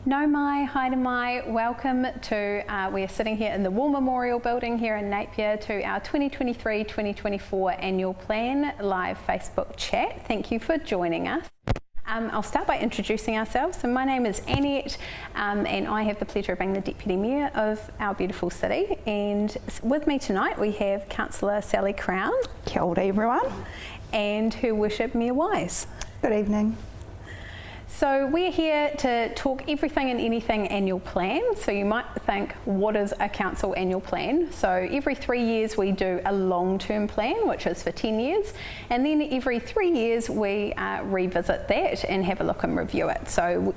No mai, haere mai, welcome to, we are sitting here in the War Memorial Building here in Napier to our 2023-2024 Annual Plan live Facebook chat. Thank you for joining us. I'll start by introducing ourselves. So my name is Annette and I have the pleasure of being the Deputy Mayor of our beautiful city, and with me tonight we have Councillor Sally Crown. Kia ora everyone. And Her Worship Mayor Wise. Good evening. So we're here to talk everything and anything annual plan. So you might think, what is a council annual plan? So every 3 years we do a long-term plan, which is for 10 years. And then every 3 years we revisit that and have a look and review it. So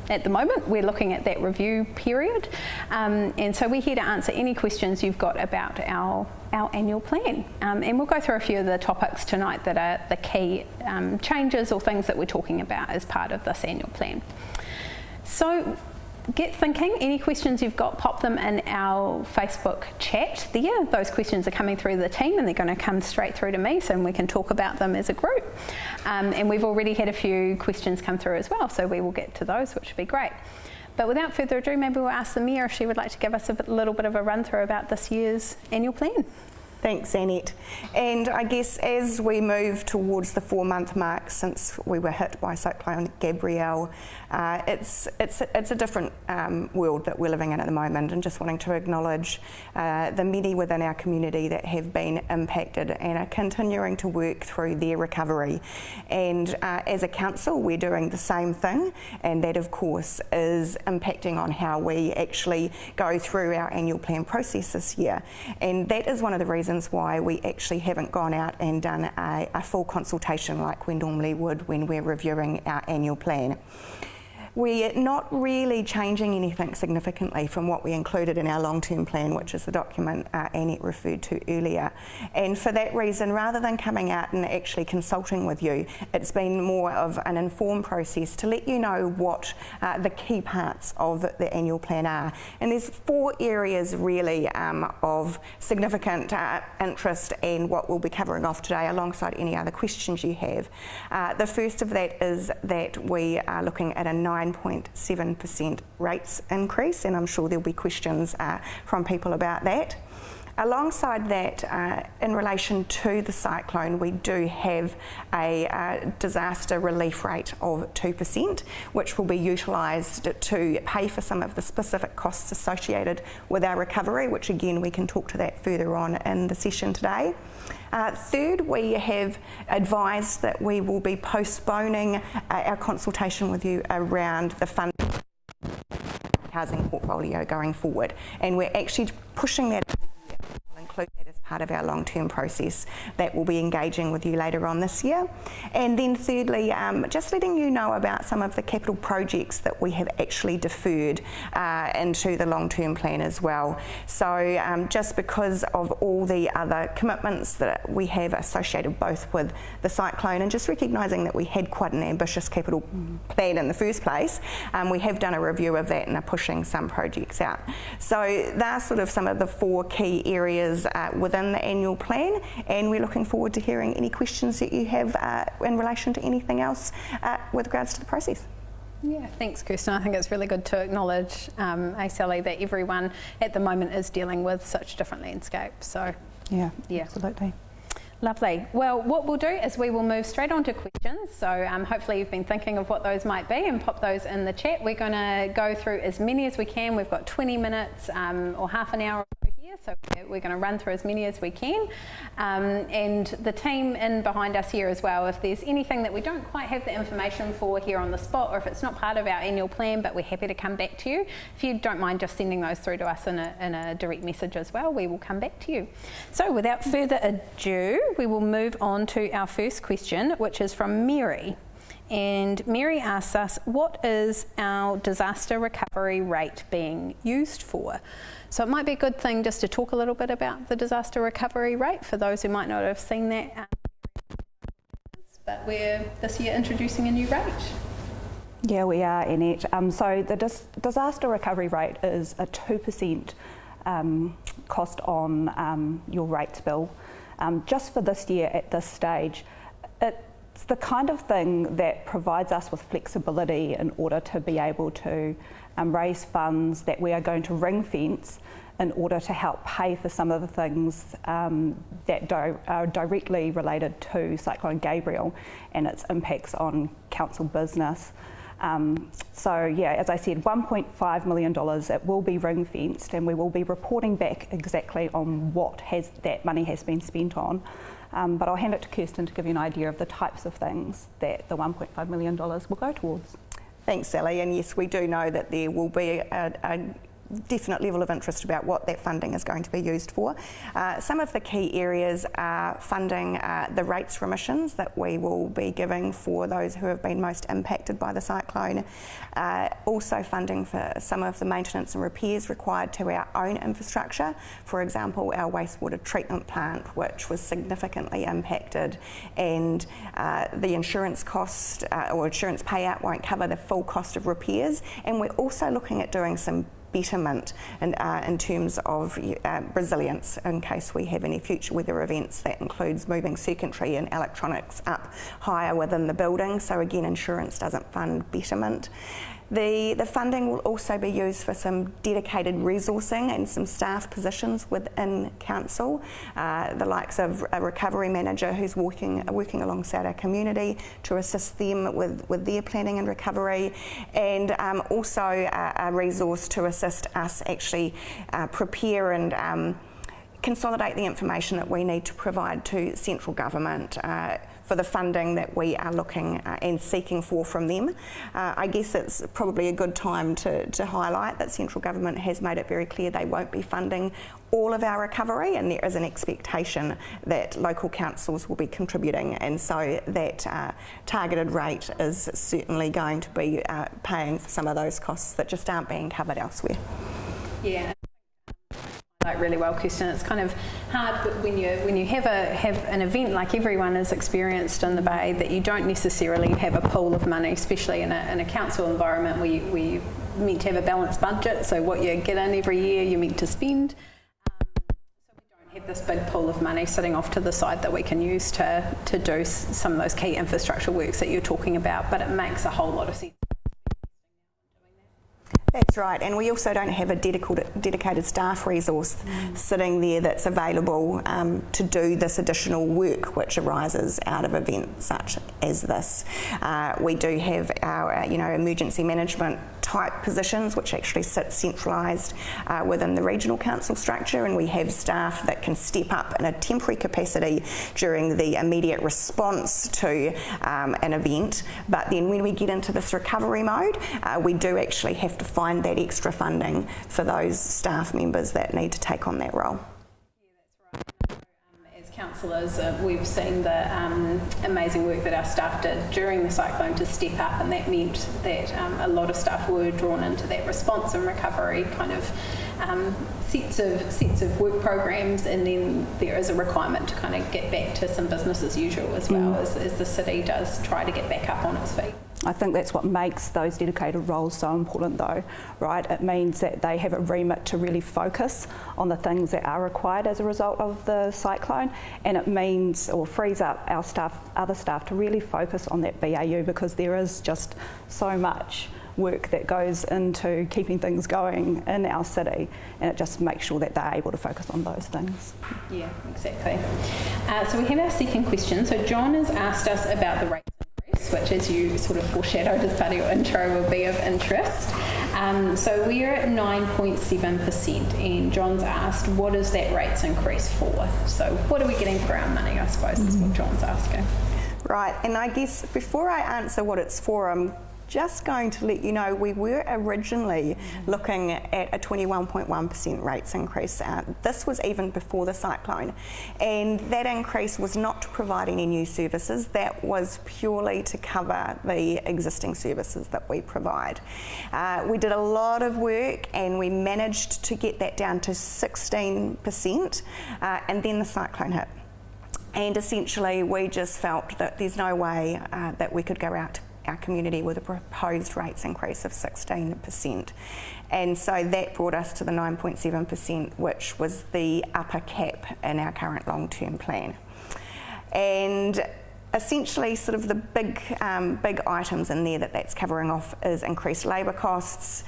at the moment, we're looking at that review period. And so we're here to answer any questions you've got about our annual plan. And we'll go through a few of the topics tonight that are the key changes or things that we're talking about as part of this annual plan. So get thinking, any questions you've got, pop them in our Facebook chat there. Those questions are coming through the team and they're going to come straight through to me so we can talk about them as a group. And we've already had a few questions come through as well, so we will get to those, which would be great. But without further ado, maybe we'll ask the Mayor if she would like to give us a little bit of a run through about this year's annual plan. Thanks, Annette. And I guess as we move towards the 4-month mark since we were hit by Cyclone Gabrielle, it's a different world that we're living in at the moment, and just wanting to acknowledge the many within our community that have been impacted and are continuing to work through their recovery. And as a council, we're doing the same thing, and that of course is impacting on how we actually go through our annual plan process this year. And that is one of the reasons why we actually haven't gone out and done a full consultation like we normally would when we're reviewing our annual plan. We're not really changing anything significantly from what we included in our long-term plan, which is the document Annette referred to earlier. And for that reason, rather than coming out and actually consulting with you, it's been more of an informed process to let you know what the key parts of the annual plan are. And there's 4 areas really of significant interest and what we'll be covering off today alongside any other questions you have. The first of that is that we are looking at a 9.7% rates increase, and I'm sure there'll be questions from people about that. Alongside that, in relation to the cyclone, we do have a disaster relief rate of 2%, which will be utilised to pay for some of the specific costs associated with our recovery, which again we can talk to that further on in the session today. Third, we have advised that we will be postponing our consultation with you around the fund housing portfolio going forward, and we're actually pushing that, include that as part of our long-term process that we'll be engaging with you later on this year. And then thirdly, just letting you know about some of the capital projects that we have actually deferred into the long-term plan as well. So just because of all the other commitments that we have associated both with the cyclone and just recognising that we had quite an ambitious capital plan in the first place, we have done a review of that and are pushing some projects out. So that's sort of some of the 4 key areas within the annual plan, and we're looking forward to hearing any questions that you have in relation to anything else with regards to the process. Yeah, thanks Kirsten. I think it's really good to acknowledge, Sally, that everyone at the moment is dealing with such different landscapes. So yeah, absolutely. Lovely. Well, what we'll do is we will move straight on to questions. So hopefully you've been thinking of what those might be and pop those in the chat. We're going to go through as many as we can. We've got 20 minutes or half an hour or so here, so we're going to run through as many as we can. And the team in behind us here as well, if there's anything that we don't quite have the information for here on the spot, or if it's not part of our annual plan, but we're happy to come back to you, if you don't mind just sending those through to us in a direct message as well, we will come back to you. So without further ado, we will move on to our first question, which is from Mary. And Mary asks us, what is our disaster recovery rate being used for? So it might be a good thing just to talk a little bit about the disaster recovery rate for those who might not have seen that. But we're this year introducing a new rate. Yeah, we are, Annette. So the disaster recovery rate is a 2% cost on your rates bill. Just for this year at this stage, it it's the kind of thing that provides us with flexibility in order to be able to raise funds that we are going to ring fence in order to help pay for some of the things that are directly related to Cyclone Gabriel and its impacts on council business. So yeah, as I said, $1.5 million, it will be ring fenced, and we will be reporting back exactly on what that money has been spent on. But I'll hand it to Kirsten to give you an idea of the types of things that the $1.5 million will go towards. Thanks, Sally. And yes, we do know that there will be a definite level of interest about what that funding is going to be used for. Some of the key areas are funding the rates remissions that we will be giving for those who have been most impacted by the cyclone. Also funding for some of the maintenance and repairs required to our own infrastructure. For example, our wastewater treatment plant, which was significantly impacted, and the insurance cost or insurance payout won't cover the full cost of repairs. And we're also looking at doing some betterment in terms of resilience in case we have any future weather events. That includes moving circuitry and electronics up higher within the building. So again, insurance doesn't fund betterment. The funding will also be used for some dedicated resourcing and some staff positions within council, the likes of a recovery manager who's working alongside our community to assist them with their planning and recovery, and also a resource to assist us actually prepare and consolidate the information that we need to provide to central government for the funding that we are looking and seeking for from them. I guess it's probably a good time to highlight that central government has made it very clear they won't be funding all of our recovery, and there is an expectation that local councils will be contributing, and so that targeted rate is certainly going to be paying for some of those costs that just aren't being covered elsewhere. Yeah. Like really well, Kirsten. It's kind of hard when you have an event like everyone has experienced in the Bay, that you don't necessarily have a pool of money, especially in a council environment where you're meant to have a balanced budget. So what you get in every year, you're meant to spend. So we don't have this big pool of money sitting off to the side that we can use to do some of those key infrastructure works that you're talking about. But it makes a whole lot of sense. That's right, and we also don't have a dedicated staff resource sitting there that's available to do this additional work which arises out of events such as this. We do have our emergency management type positions which actually sit centralised within the regional council structure, and we have staff that can step up in a temporary capacity during the immediate response to an event. But then when we get into this recovery mode, we do actually have to find that extra funding for those staff members that need to take on that role. Yeah, that's right. As councillors, we've seen the amazing work that our staff did during the cyclone to step up, and that meant that a lot of staff were drawn into that response and recovery kind of sets of work programs, and then there is a requirement to kind of get back to some business as usual as well as the city does try to get back up on its feet. I think that's what makes those dedicated roles so important though, right? It means that they have a remit to really focus on the things that are required as a result of the cyclone, and it means, or frees up our staff, other staff, to really focus on that BAU, because there is just so much work that goes into keeping things going in our city, and it just makes sure that they're able to focus on those things. Yeah, exactly. So we have our second question. So John has asked us about the rates increase, which, as you sort of foreshadowed as part of your intro, will be of interest. So we're at 9.7%, and John's asked, what is that rates increase for? So what are we getting for our money, I suppose, is what John's asking. Right, and I guess before I answer what it's for, I'm just going to let you know we were originally looking at a 21.1% rates increase. This was even before the cyclone, and that increase was not to provide any new services. That was purely to cover the existing services that we provide. We did a lot of work and we managed to get that down to 16%, and then the cyclone hit. And essentially we just felt that there's no way that we could go out to our community with a proposed rates increase of 16%. And so that brought us to the 9.7%, which was the upper cap in our current long-term plan. And essentially sort of the big items in there that's covering off is increased labour costs,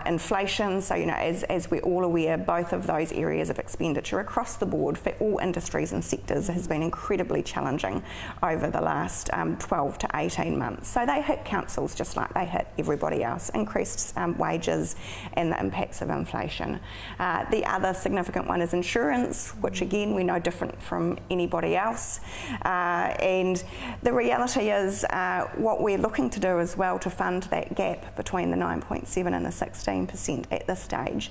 inflation. So, you know, as we're all aware, both of those areas of expenditure across the board for all industries and sectors has been incredibly challenging over the last 12 to 18 months. So they hit councils just like they hit everybody else, increased wages and the impacts of inflation. The other significant one is insurance, which again we know different from anybody else. And the reality is what we're looking to do as well to fund that gap between the 9.7 and the 16% at this stage.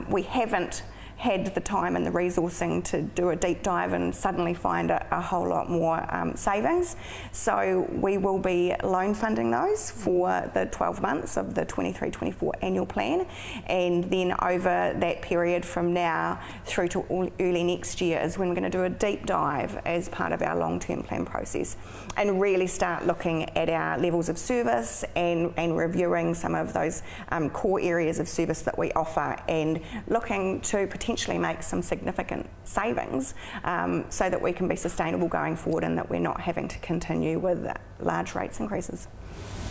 We haven't had the time and the resourcing to do a deep dive and suddenly find a whole lot more savings. So we will be loan funding those for the 12 months of the 23-24 annual plan, and then over that period from now through to early next year is when we're going to do a deep dive as part of our long-term plan process and really start looking at our levels of service and reviewing some of those core areas of service that we offer and looking to potentially make some significant savings so that we can be sustainable going forward and that we're not having to continue with large rates increases.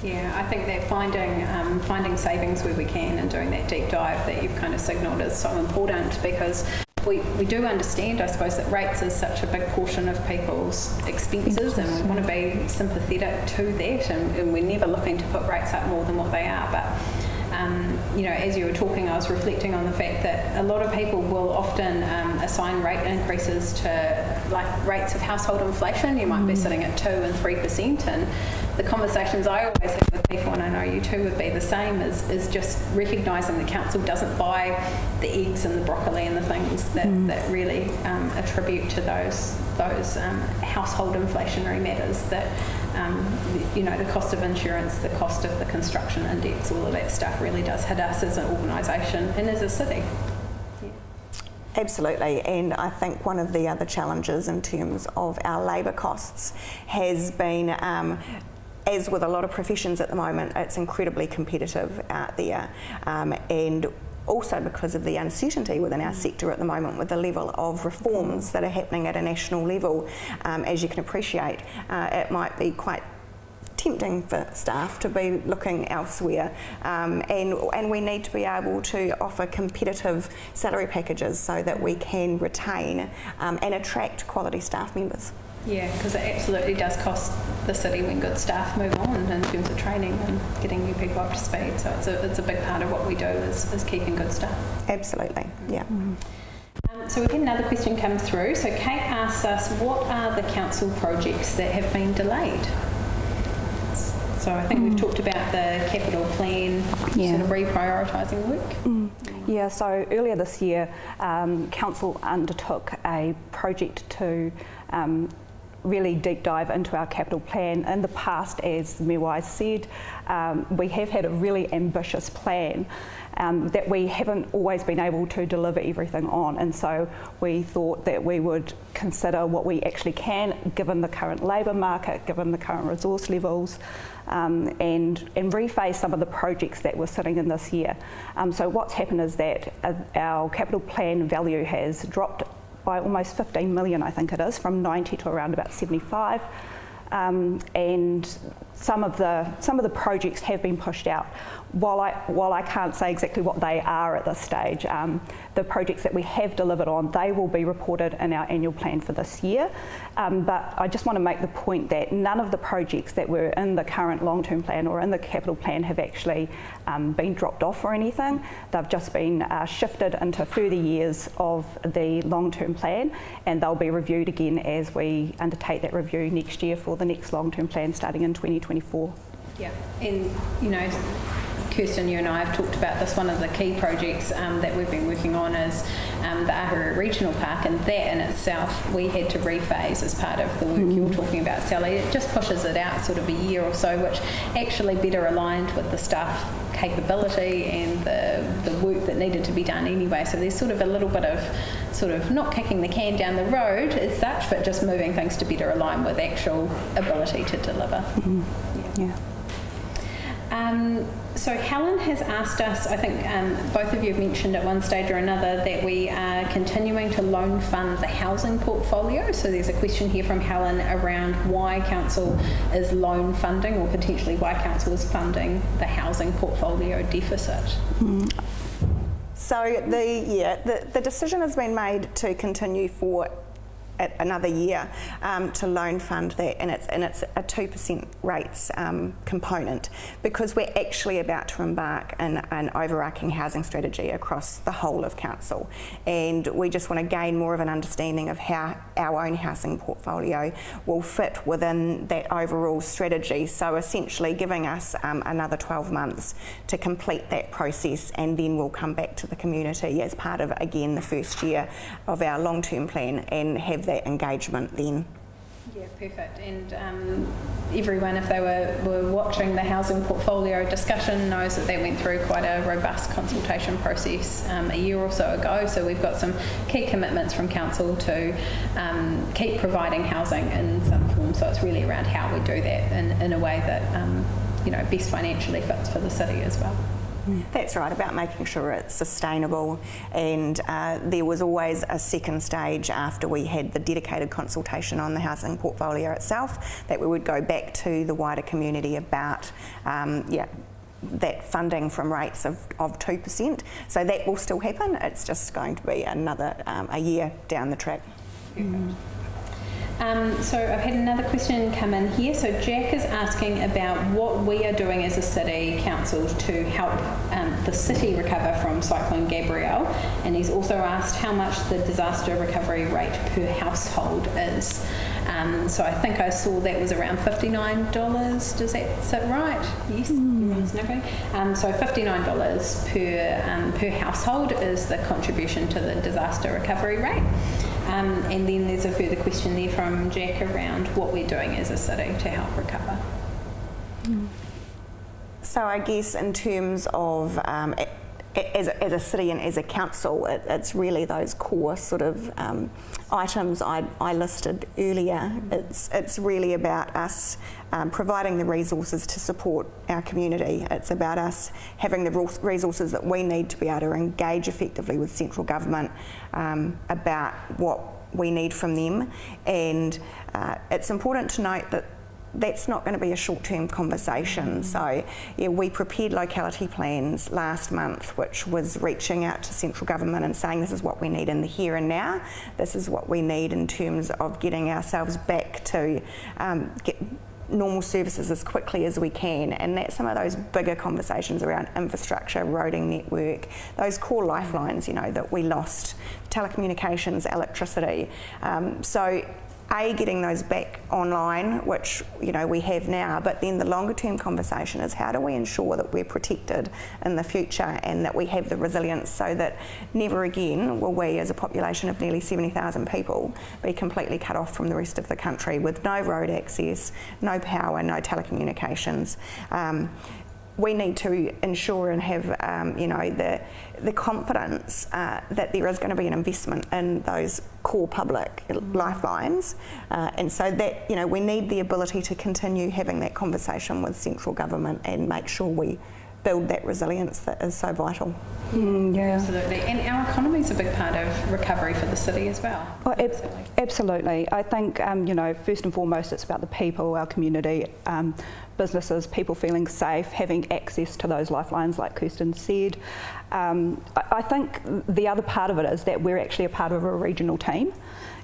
Yeah, I think that finding savings where we can and doing that deep dive that you've kind of signalled is so important, because we do understand, I suppose, that rates is such a big portion of people's expenses, and we want to be sympathetic to that, and we're never looking to put rates up more than what they are. But you know, as you were talking, I was reflecting on the fact that a lot of people will often assign rate increases to like rates of household inflation. You might be sitting at 2 and 3%, and the conversations I always have with people, and I know you too would be the same, is just recognising the council doesn't buy the eggs and the broccoli and the things that really attribute to those household inflationary matters that you know, the cost of insurance, the cost of the construction index, all of that stuff really does hit us as an organisation and as a city. Yeah. Absolutely, and I think one of the other challenges in terms of our labour costs has been, as with a lot of professions at the moment, it's incredibly competitive out there, and also because of the uncertainty within our sector at the moment with the level of reforms that are happening at a national level. As you can appreciate, it might be quite tempting for staff to be looking elsewhere, and we need to be able to offer competitive salary packages so that we can retain and attract quality staff members. Yeah, because it absolutely does cost the city when good staff move on in terms of training and getting new people up to speed. So it's a big part of what we do is keeping good staff. Absolutely, yeah. So we've had another question come through. So Kate asks us, what are the council projects that have been delayed? So I think we've talked about the capital plan, sort of reprioritising work. Yeah, so earlier this year, council undertook a project to really deep dive into our capital plan. In the past, as Mayor Wise said, we have had a really ambitious plan that we haven't always been able to deliver everything on, and so we thought that we would consider what we actually can, given the current labour market, given the current resource levels, and rephase some of the projects that were sitting in this year. So what's happened is that our capital plan value has dropped by almost 15 million, I think it is, from 90 to around about 75. And some of the projects have been pushed out. While I can't say exactly what they are at this stage, the projects that we have delivered on, they will be reported in our annual plan for this year. But I just want to make the point that none of the projects that were in the current long-term plan or in the capital plan have actually been dropped off or anything. They've just been shifted into further years of the long-term plan, and they'll be reviewed again as we undertake that review next year for the next long-term plan starting in 2024. Yeah, and you know, Kirsten, you and I have talked about this. One of the key projects that we've been working on is the Ahuru Regional Park, and that in itself we had to rephase as part of the work you're talking about, Sally. It just pushes it out sort of a year or so, which actually better aligned with the staff capability and the work that needed to be done anyway. So there's sort of a little bit of sort of not kicking the can down the road as such, but just moving things to better align with actual ability to deliver. Yeah. So Helen has asked us, I think both of you have mentioned at one stage or another that we are continuing to loan fund the housing portfolio. So there's a question here from Helen around why council is loan funding, or potentially why council is funding the housing portfolio deficit. So the decision has been made to continue for another year to loan fund that, and it's a 2% rates component, because we're actually about to embark an overarching housing strategy across the whole of council, and we just want to gain more of an understanding of how our own housing portfolio will fit within that overall strategy. So essentially giving us another 12 months to complete that process, and then we'll come back to the community as part of, again, the first year of our long-term plan and have that engagement then. Yeah, perfect. And everyone, if they were watching the housing portfolio discussion, knows that they went through quite a robust consultation process a year or so ago. So we've got some key commitments from council to keep providing housing in some form. So it's really around how we do that in a way that best financially fits for the city as well. That's right, about making sure it's sustainable, and there was always a second stage after we had the dedicated consultation on the housing portfolio itself, that we would go back to the wider community about that funding from rates of 2%. So that will still happen, it's just going to be another a year down the track. So I've had another question come in here. So Jack is asking about what we are doing as a city council to help the city recover from Cyclone Gabrielle, and he's also asked how much the disaster recovery rate per household is. So I think I saw that was around $59. Does that sit right? Yes. Everyone's nodding. So $59 per household is the contribution to the disaster recovery rate. And then there's a further question there from Jack around what we're doing as a city to help recover. So I guess in terms of as a city and as a council, it's really those core sort of items I listed earlier. It's really about us providing the resources to support our community. It's about us having the resources that we need to be able to engage effectively with central government about what we need from them. And it's important to note that that's not going to be a short-term conversation. So we prepared locality plans last month, which was reaching out to central government and saying this is what we need in the here and now. This is what we need in terms of getting ourselves back to get normal services as quickly as we can, and that's some of those bigger conversations around infrastructure, roading network, those core lifelines, that we lost, telecommunications, electricity. So getting those back online, which we have now, but then the longer term conversation is how do we ensure that we're protected in the future and that we have the resilience so that never again will we, as a population of nearly 70,000 people, be completely cut off from the rest of the country with no road access, no power, no telecommunications. We need to ensure and have the confidence that there is going to be an investment in those core public lifelines, and so that we need the ability to continue having that conversation with central government and make sure we build that resilience that is so vital. Yeah, absolutely. And our economy is a big part of recovery for the city as well. Oh, absolutely. I think first and foremost it's about the people, our community, businesses, people feeling safe, having access to those lifelines like Kirsten said. I think the other part of it is that we're actually a part of a regional team.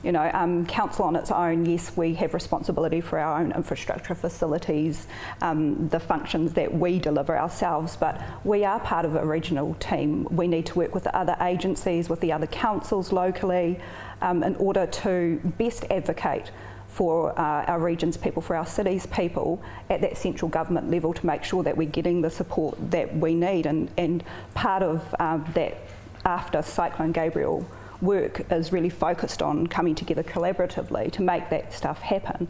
Council on its own, yes, we have responsibility for our own infrastructure facilities, the functions that we deliver ourselves, but we are part of a regional team. We need to work with the other agencies, with the other councils locally, in order to best advocate for our region's people, for our city's people at that central government level to make sure that we're getting the support that we need. And part of that after Cyclone Gabrielle work is really focused on coming together collaboratively to make that stuff happen.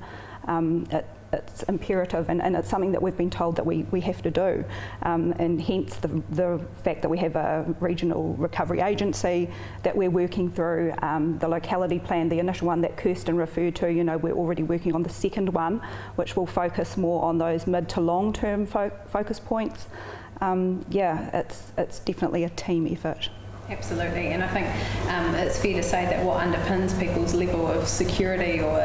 it's imperative, and it's something that we've been told that we have to do, and hence the fact that we have a regional recovery agency that we're working through, the locality plan, the initial one that Kirsten referred to. We're already working on the second one, which will focus more on those mid to long term focus points. It's definitely a team effort. Absolutely, and I think it's fair to say that what underpins people's level of security or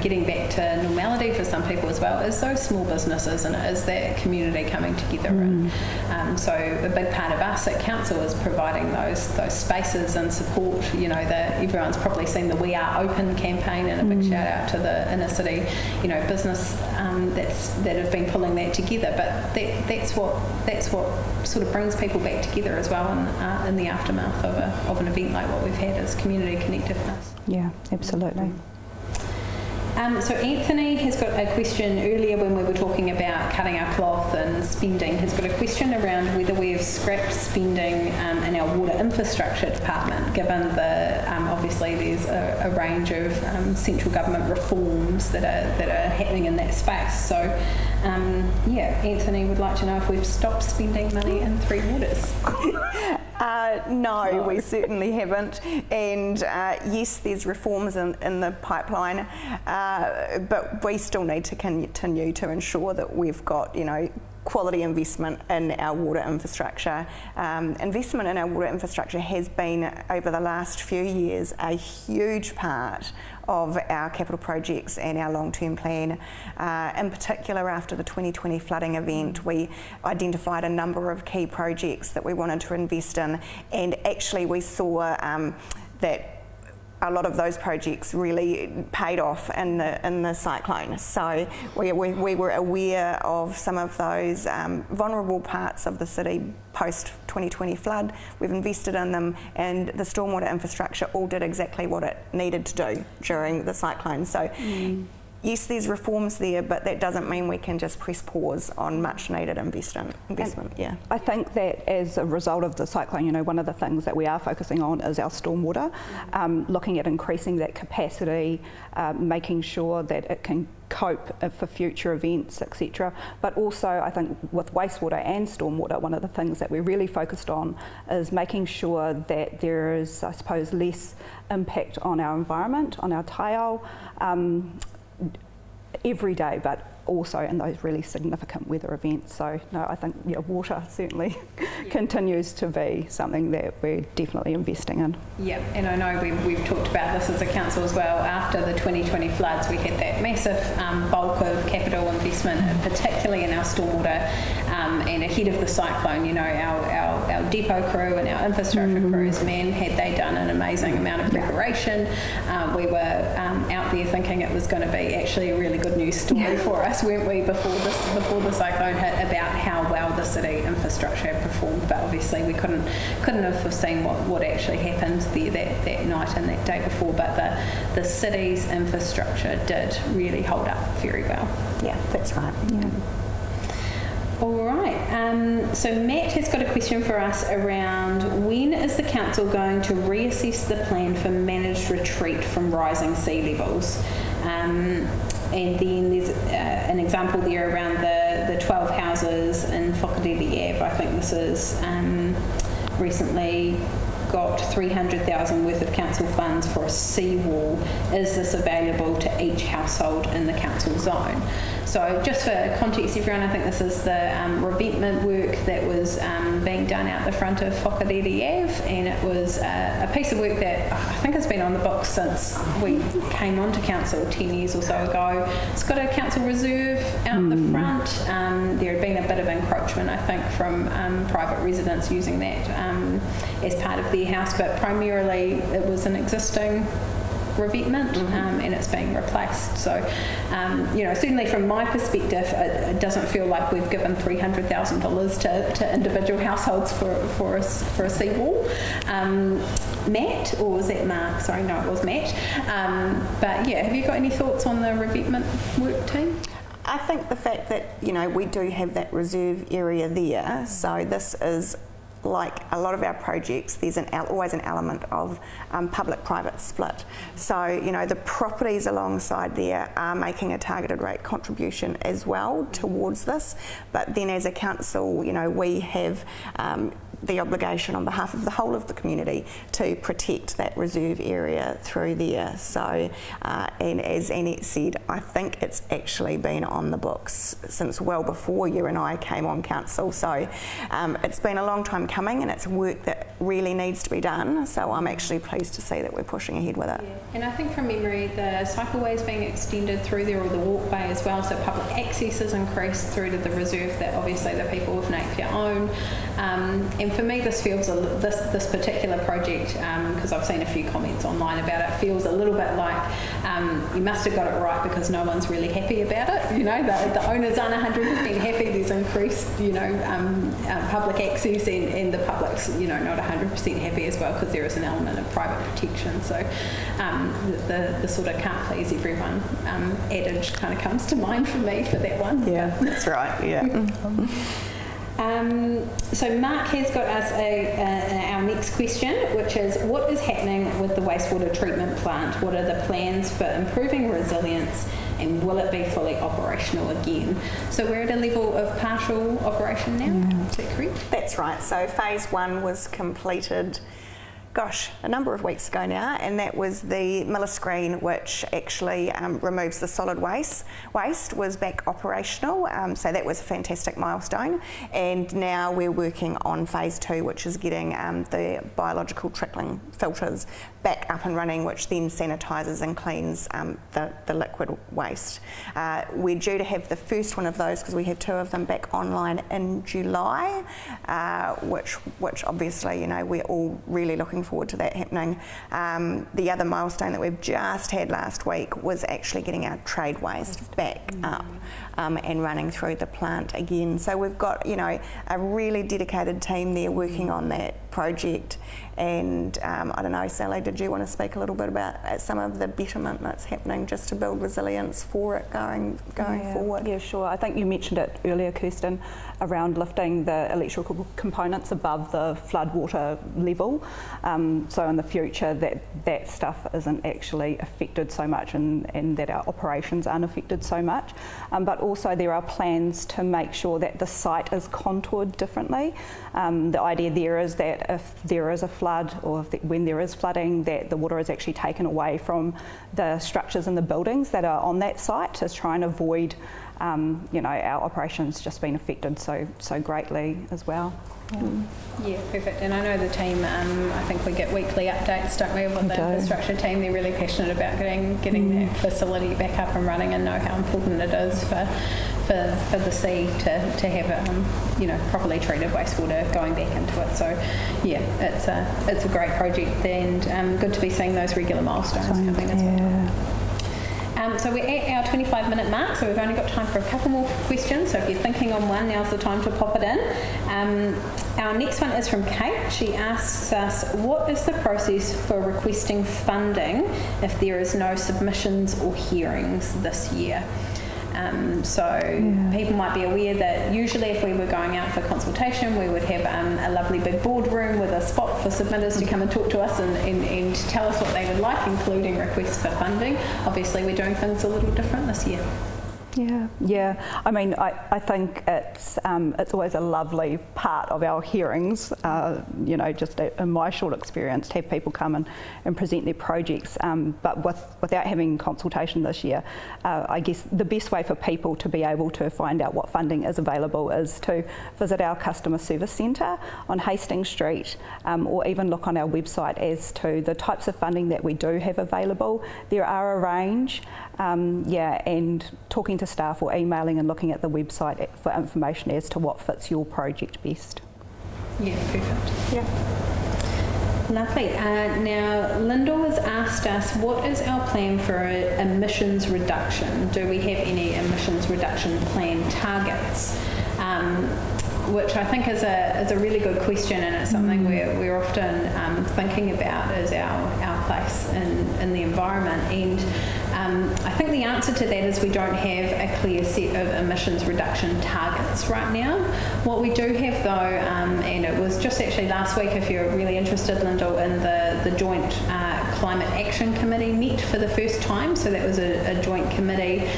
getting back to normality for some people as well is those small businesses, and it is that community coming together. And so a big part of us at council is providing those spaces and support. That everyone's probably seen the We Are Open campaign, and a big shout out to the inner city business that have been pulling that together. But that's what sort of brings people back together as well, in the aftermath of an event like what we've had, is community connectiveness. Yeah, absolutely. So Anthony has got a question earlier when we were talking about cutting our cloth and spending. Has got a question around whether we have scrapped spending in our water infrastructure department, given obviously there's a range of central government reforms that are happening in that space. So Anthony would like to know if we've stopped spending money in Three Waters. No, we certainly haven't. And yes, there's reforms in the pipeline, but we still need to continue to ensure that we've got, quality investment in our water infrastructure. Investment in our water infrastructure has been, over the last few years, a huge part of our capital projects and our long-term plan. In particular, after the 2020 flooding event, we identified a number of key projects that we wanted to invest in, and actually we saw that a lot of those projects really paid off in the cyclone. So we were aware of some of those vulnerable parts of the city post 2020 flood. We've invested in them, and the stormwater infrastructure all did exactly what it needed to do during the cyclone. So yes, there's reforms there, but that doesn't mean we can just press pause on much needed investment. I think that as a result of the cyclone, one of the things that we are focusing on is our stormwater, looking at increasing that capacity, making sure that it can cope for future events, etc. But also, I think with wastewater and stormwater, one of the things that we're really focused on is making sure that there is, I suppose, less impact on our environment, on our taiao, every day, but also in those really significant weather events. So no, I think water certainly continues to be something that we're definitely investing in. Yeah, and I know we've talked about this as a council as well. After the 2020 floods, we had that massive bulk of capital investment, particularly in our stormwater, and ahead of the cyclone, our depot crew and our infrastructure crews, had they done an amazing amount of preparation. We were out there thinking it was going to be actually a really good news story for us, weren't we, before the cyclone hit, about how well the city infrastructure had performed. But obviously we couldn't have foreseen what actually happened there that night and that day before. But the city's infrastructure did really hold up very well. Yeah, that's right. Yeah. All right, so Matt has got a question for us around when is the council going to reassess the plan for managed retreat from rising sea levels? And then there's an example there around the 12 houses in Whakadere Ave. I think this is recently got 300,000 worth of council funds for a seawall. Is this available to each household in the council zone? So just for context, everyone, I think this is the revetment work that was being done out the front of Whakadere Ave, and it was a piece of work that I think has been on the books since we came onto council 10 years or so ago. It's got a council reserve out the front. There had been a bit of encroachment, I think, from private residents using that as part of their house, but primarily it was an existing revetment, and it's being replaced. So, certainly from my perspective, it doesn't feel like we've given $300,000 to individual households for a seawall. Matt, or was that Mark? Sorry, no, it was Matt. But yeah, have you got any thoughts on the revetment work team? I think the fact that we do have that reserve area there, so this is like a lot of our projects, there's always an element of public-private split. So, you know, the properties alongside there are making a targeted rate contribution as well towards this. But then as a council, you know, we have the obligation on behalf of the whole of the community to protect that reserve area through there. So, and as Annette said, I think it's actually been on the books since well before you and I came on council. So it's been a long time coming, and it's work that really needs to be done. So I'm actually pleased to see that we're pushing ahead with it. Yeah. And I think from memory, the cycleways being extended through there, or the walkway as well, so public access has increased through to the reserve that obviously the people of Napier own. And for me, this feels this particular project, because I've seen a few comments online about it, feels a little bit like you must have got it right because no one's really happy about it. You know, the owners aren't 100% happy. There's increased, you know, public access, and the public's, you know, not 100% happy as well, because there is an element of private protection. So the sort of can't please everyone adage kind of comes to mind for me for that one. Yeah, that's right. Yeah. So Mark has got us our next question, which is, what is happening with the wastewater treatment plant? What are the plans for improving resilience, and will it be fully operational again? So we're at a level of partial operation now, is that correct? That's right. So phase 1 was completed, a number of weeks ago now, and that was the Miller screen, which actually removes the solid waste, was back operational. So that was a fantastic milestone. And now we're working on phase 2, which is getting the biological trickling filters back up and running, which then sanitises and cleans the liquid waste. We're due to have the first one of those, because we have 2 of them, back online in July, which obviously, you know, we're all really looking forward to that happening. The other milestone that we've just had last week was actually getting our trade waste back up and running through the plant again. So we've got, you know, a really dedicated team there working on that project. And I don't know, Sally, did you want to speak a little bit about some of the betterment that's happening just to build resilience for it going forward? Yeah, sure. I think you mentioned it earlier, Kirsten, around lifting the electrical components above the floodwater level. So in the future that stuff isn't actually affected so much, and that our operations aren't affected so much. But also there are plans to make sure that the site is contoured differently. The idea there is that if there is a flood, or when there is flooding, that the water is actually taken away from the structures and the buildings that are on that site, to try and avoid you know, our operations just being affected so greatly as well. Yeah, perfect. And I know the team, I think we get weekly updates, don't we, with the infrastructure team. They're really passionate about getting that facility back up and running, and know how important it is for the sea to have it, you know, properly treated wastewater going back into it. So yeah, it's a great project, and good to be seeing those regular milestones coming as well. So we're at our 25-minute mark, so we've only got time for a couple more questions. So if you're thinking on one, now's the time to pop it in. Our next one is from Kate. She asks us, what is the process for requesting funding if there is no submissions or hearings this year? People might be aware that usually if we were going out for consultation, we would have a lovely big boardroom with a spot for submitters to come and talk to us and tell us what they would like, including requests for funding. Obviously we're doing things a little different this year. Yeah. I mean, I think it's always a lovely part of our hearings, you know, just in my short experience, to have people come and present their projects. But without having consultation this year, I guess the best way for people to be able to find out what funding is available is to visit our customer service centre on Hastings Street, or even look on our website as to the types of funding that we do have available. There are a range, and talking to staff or emailing and looking at the website for information as to what fits your project best. Yeah, perfect. Yeah. Lovely. Now, Lyndall has asked us, what is our plan for emissions reduction? Do we have any emissions reduction plan targets? Which I think is a really good question, and it's something we're often thinking about as our place in the environment. And I think the answer to that is we don't have a clear set of emissions reduction targets right now. What we do have though, and it was just actually last week, if you're really interested, Lyndall, in the joint Climate Action Committee met for the first time. So that was a joint committee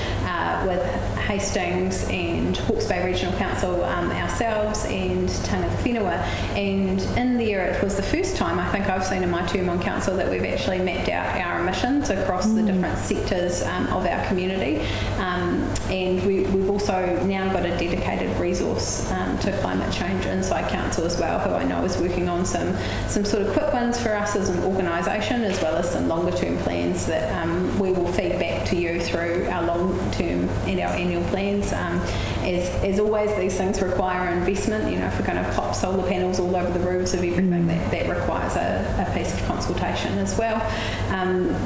with Hastings and Hawke's Bay Regional Council, ourselves and Tanga Whenua, and in there it was the first time I think I've seen in my term on council that we've actually mapped out our emissions across the different sectors of our community, and we've also now got a dedicated resource to climate change inside council as well, who I know is working on some sort of quick wins for us as an organisation, as well as some longer term plans that we will feed back to you through our long term and our annual plans. As always, these things require investment. You know, if we're going to pop solar panels all over the roofs of everything, that requires a piece of consultation as well.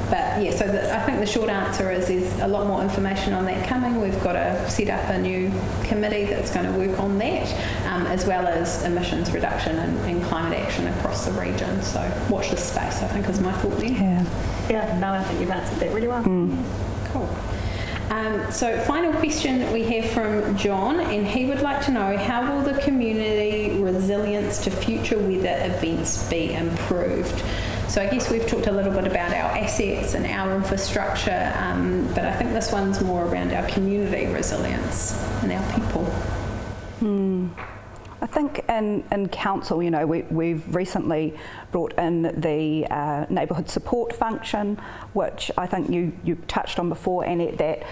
But yeah, so I think the short answer is there's a lot more information on that coming. We've got to set up a new committee that's going to work on that, as well as emissions reduction and climate action across the region. So watch this space, I think, is my thought there. Yeah, no, I think you've answered that really well. Cool. So final question we have from John, and he would like to know, how will the community resilience to future weather events be improved? So I guess we've talked a little bit about our assets and our infrastructure, but I think this one's more around our community resilience and our people. I think in council, you know, we've recently brought in the neighbourhood support function, which I think you touched on before, Annette, that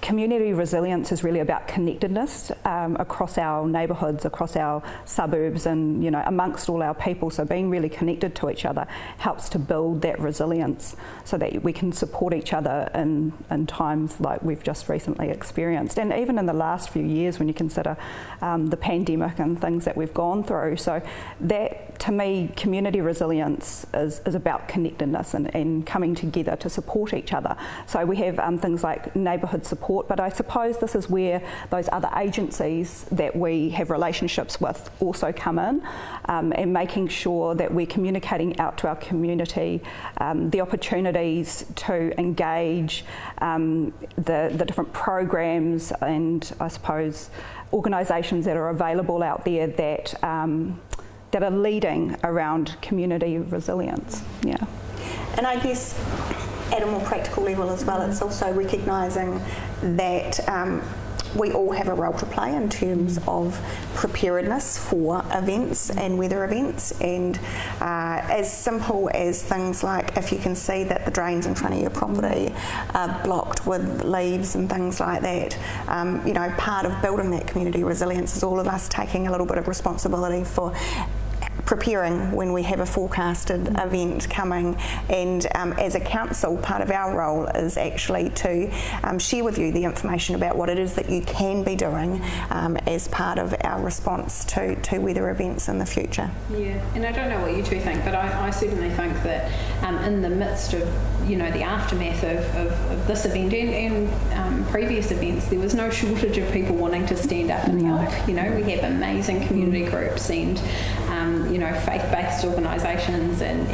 community resilience is really about connectedness across our neighbourhoods, across our suburbs, and, you know, amongst all our people. So being really connected to each other helps to build that resilience so that we can support each other in times like we've just recently experienced, and even in the last few years when you consider the pandemic and things that we've gone through. So that, to me, community resilience is about connectedness and coming together to support each other. So we have things like neighbourhood support, but I suppose this is where those other agencies that we have relationships with also come in, and making sure that we're communicating out to our community the opportunities to engage, the different programs and, I suppose, organisations that are available out there that are leading around community resilience. Yeah. And I guess at a more practical level as well, it's also recognising that we all have a role to play in terms of preparedness for events and weather events, and as simple as things like if you can see that the drains in front of your property are blocked with leaves and things like that, you know, part of building that community resilience is all of us taking a little bit of responsibility for preparing when we have a forecasted event coming, and as a council, part of our role is actually to share with you the information about what it is that you can be doing as part of our response to weather events in the future. Yeah, and I don't know what you two think, but I certainly think that in the midst of, you know, the aftermath of this event and previous events, there was no shortage of people wanting to stand up and help. You know, we have amazing community groups and you know, faith-based organisations and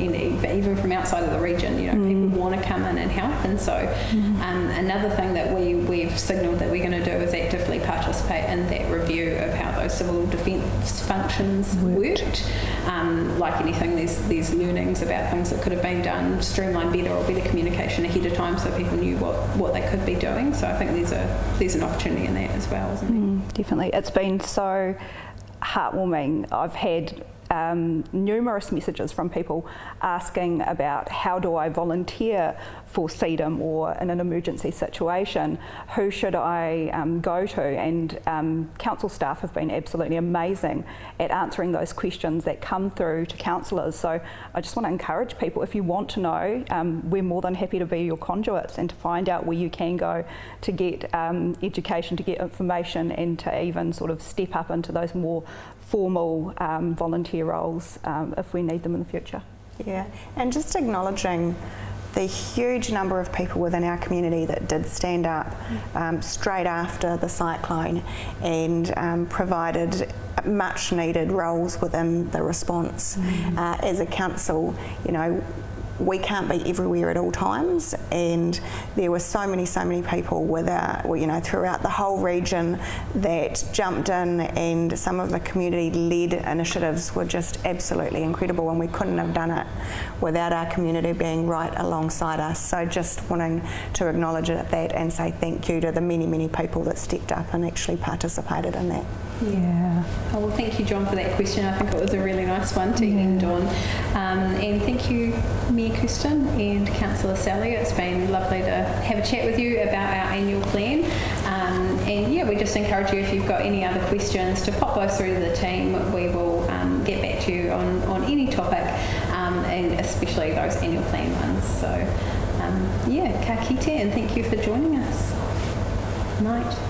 even from outside of the region, you know, people want to come in and help. And so another thing that we've signalled that we're going to do is actively participate in that review of how those civil defence functions worked. Like anything, there's learnings about things that could have been done, streamlined better or better communication ahead of time so people knew what they could be doing. So I think there's an opportunity in that as well, isn't there? Definitely. It's been so heartwarming. I've had numerous messages from people asking about how do I volunteer for CDM or in an emergency situation, who should I go to, and council staff have been absolutely amazing at answering those questions that come through to councillors. So I just want to encourage people, if you want to know, we're more than happy to be your conduits and to find out where you can go to get education, to get information, and to even sort of step up into those more formal volunteer roles if we need them in the future. Yeah, and just acknowledging the huge number of people within our community that did stand up straight after the cyclone and provided much needed roles within the response. As a council, you know, we can't be everywhere at all times, and there were so many people throughout the whole region that jumped in, and some of the community-led initiatives were just absolutely incredible, and we couldn't have done it without our community being right alongside us. So just wanting to acknowledge that and say thank you to the many people that stepped up and actually participated in that. Yeah. Oh, well, thank you, John, for that question. I think it was a really nice one to end on. And thank you, Mayor Kirsten and Councillor Sally. It's been lovely to have a chat with you about our annual plan. And yeah, we just encourage you, if you've got any other questions, to pop those through to the team. We will get back to you on any topic, and especially those annual plan ones. So yeah, ka kite, and thank you for joining us. Night.